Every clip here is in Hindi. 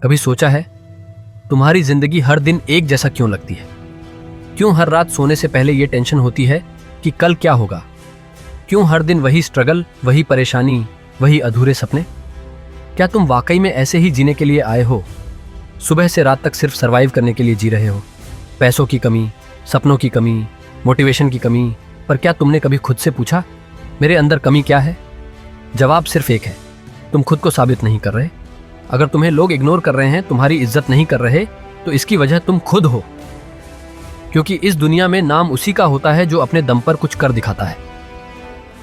कभी सोचा है तुम्हारी जिंदगी हर दिन एक जैसा क्यों लगती है? क्यों हर रात सोने से पहले ये टेंशन होती है कि कल क्या होगा? क्यों हर दिन वही स्ट्रगल, वही परेशानी, वही अधूरे सपने? क्या तुम वाकई में ऐसे ही जीने के लिए आए हो? सुबह से रात तक सिर्फ सरवाइव करने के लिए जी रहे हो? पैसों की कमी, सपनों की कमी, मोटिवेशन की कमी। पर क्या तुमने कभी खुद से पूछा, मेरे अंदर कमी क्या है? जवाब सिर्फ एक है, तुम खुद को साबित नहीं कर रहे। अगर तुम्हें लोग इग्नोर कर रहे हैं, तुम्हारी इज्जत नहीं कर रहे, तो इसकी वजह तुम खुद हो। क्योंकि इस दुनिया में नाम उसी का होता है जो अपने दम पर कुछ कर दिखाता है।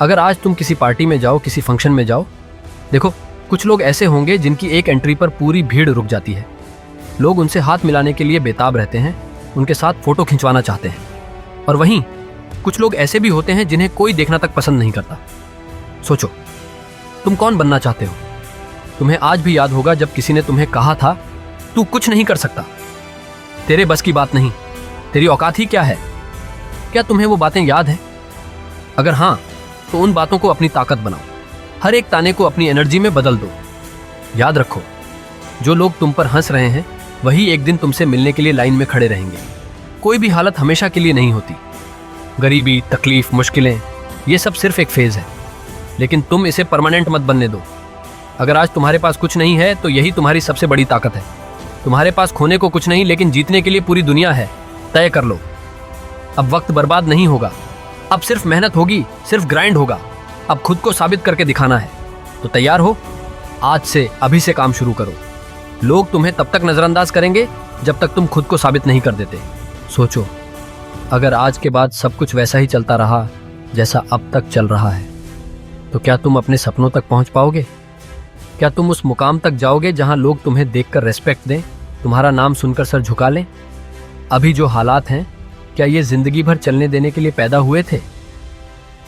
अगर आज तुम किसी पार्टी में जाओ, किसी फंक्शन में जाओ, देखो कुछ लोग ऐसे होंगे जिनकी एक एंट्री पर पूरी भीड़ रुक जाती है। लोग उनसे हाथ मिलाने के लिए बेताब रहते हैं, उनके साथ फोटो खिंचवाना चाहते हैं। और वहीं कुछ लोग ऐसे भी होते हैं जिन्हें कोई देखना तक पसंद नहीं करता। सोचो, तुम कौन बनना चाहते हो? तुम्हें आज भी याद होगा जब किसी ने तुम्हें कहा था, तू कुछ नहीं कर सकता, तेरे बस की बात नहीं, तेरी औकात ही क्या है? क्या तुम्हें वो बातें याद हैं? अगर हाँ, तो उन बातों को अपनी ताकत बनाओ। हर एक ताने को अपनी एनर्जी में बदल दो। याद रखो, जो लोग तुम पर हंस रहे हैं वही एक दिन तुमसे मिलने के लिए लाइन में खड़े रहेंगे। कोई भी हालत हमेशा के लिए नहीं होती। गरीबी, तकलीफ, मुश्किलें, ये सब सिर्फ एक फेज है, लेकिन तुम इसे परमानेंट मत बनने दो। अगर आज तुम्हारे पास कुछ नहीं है तो यही तुम्हारी सबसे बड़ी ताकत है। तुम्हारे पास खोने को कुछ नहीं, लेकिन जीतने के लिए पूरी दुनिया है। तय कर लो, अब वक्त बर्बाद नहीं होगा। अब सिर्फ मेहनत होगी, सिर्फ ग्राइंड होगा। अब खुद को साबित करके दिखाना है। तो तैयार हो? आज से, अभी से काम शुरू करो। लोग तुम्हें तब तक नजरअंदाज करेंगे जब तक तुम खुद को साबित नहीं कर देते। सोचो, अगर आज के बाद सब कुछ वैसा ही चलता रहा जैसा अब तक चल रहा है, तो क्या तुम अपने सपनों तक पहुंच पाओगे? क्या तुम उस मुकाम तक जाओगे जहां लोग तुम्हें देखकर रेस्पेक्ट दें, तुम्हारा नाम सुनकर सर झुका लें? अभी जो हालात हैं, क्या ये जिंदगी भर चलने देने के लिए पैदा हुए थे?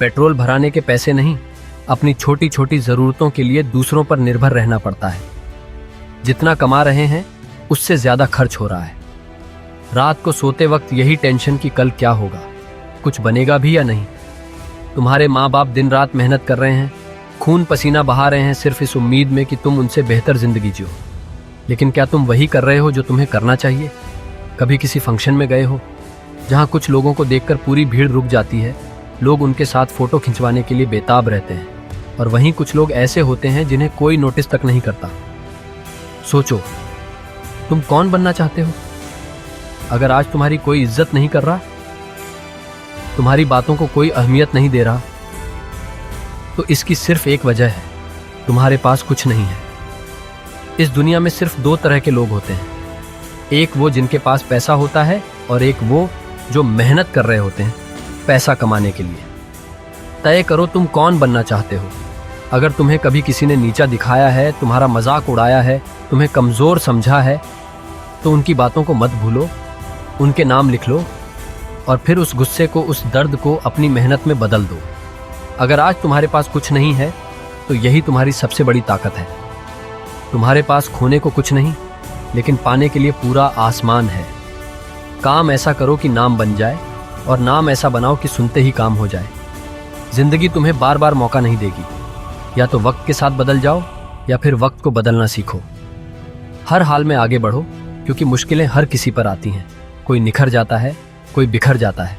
पेट्रोल भराने के पैसे नहीं, अपनी छोटी छोटी जरूरतों के लिए दूसरों पर निर्भर रहना पड़ता है। जितना कमा रहे हैं उससे ज्यादा खर्च हो रहा है। रात को सोते वक्त यही टेंशन कि कल क्या होगा, कुछ बनेगा भी या नहीं। तुम्हारे माँ बाप दिन रात मेहनत कर रहे हैं, खून पसीना बहा रहे हैं, सिर्फ इस उम्मीद में कि तुम उनसे बेहतर जिंदगी जियो। लेकिन क्या तुम वही कर रहे हो जो तुम्हें करना चाहिए? कभी किसी फंक्शन में गए हो जहाँ कुछ लोगों को देखकर पूरी भीड़ रुक जाती है, लोग उनके साथ फोटो खिंचवाने के लिए बेताब रहते हैं, और वहीं कुछ लोग ऐसे होते हैं जिन्हें कोई नोटिस तक नहीं करता। सोचो, तुम कौन बनना चाहते हो? अगर आज तुम्हारी कोई इज्जत नहीं कर रहा, तुम्हारी बातों को कोई अहमियत नहीं दे रहा, तो इसकी सिर्फ एक वजह है, तुम्हारे पास कुछ नहीं है। इस दुनिया में सिर्फ दो तरह के लोग होते हैं, एक वो जिनके पास पैसा होता है, और एक वो जो मेहनत कर रहे होते हैं पैसा कमाने के लिए। तय करो, तुम कौन बनना चाहते हो। अगर तुम्हें कभी किसी ने नीचा दिखाया है, तुम्हारा मजाक उड़ाया है, तुम्हें कमजोर समझा है, तो उनकी बातों को मत भूलो, उनके नाम लिख लो, और फिर उस गुस्से को, उस दर्द को अपनी मेहनत में बदल दो। अगर आज तुम्हारे पास कुछ नहीं है, तो यही तुम्हारी सबसे बड़ी ताकत है। तुम्हारे पास खोने को कुछ नहीं, लेकिन पाने के लिए पूरा आसमान है। काम ऐसा करो कि नाम बन जाए, और नाम ऐसा बनाओ कि सुनते ही काम हो जाए। जिंदगी तुम्हें बार बार मौका नहीं देगी। या तो वक्त के साथ बदल जाओ, या फिर वक्त को बदलना सीखो। हर हाल में आगे बढ़ो, क्योंकि मुश्किलें हर किसी पर आती हैं। कोई निखर जाता है, कोई बिखर जाता है।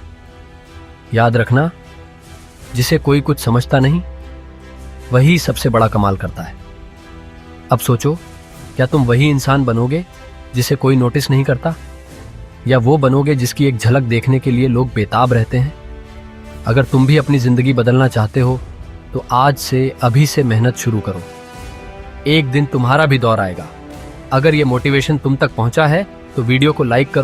याद रखना, जिसे कोई कुछ समझता नहीं, वही सबसे बड़ा कमाल करता है। अब सोचो, क्या तुम वही इंसान बनोगे जिसे कोई नोटिस नहीं करता, या वो बनोगे जिसकी एक झलक देखने के लिए लोग बेताब रहते हैं? अगर तुम भी अपनी जिंदगी बदलना चाहते हो, तो आज से, अभी से मेहनत शुरू करो। एक दिन तुम्हारा भी दौर आएगा। अगर ये मोटिवेशन तुम तक पहुंचा है, तो वीडियो को लाइक करो।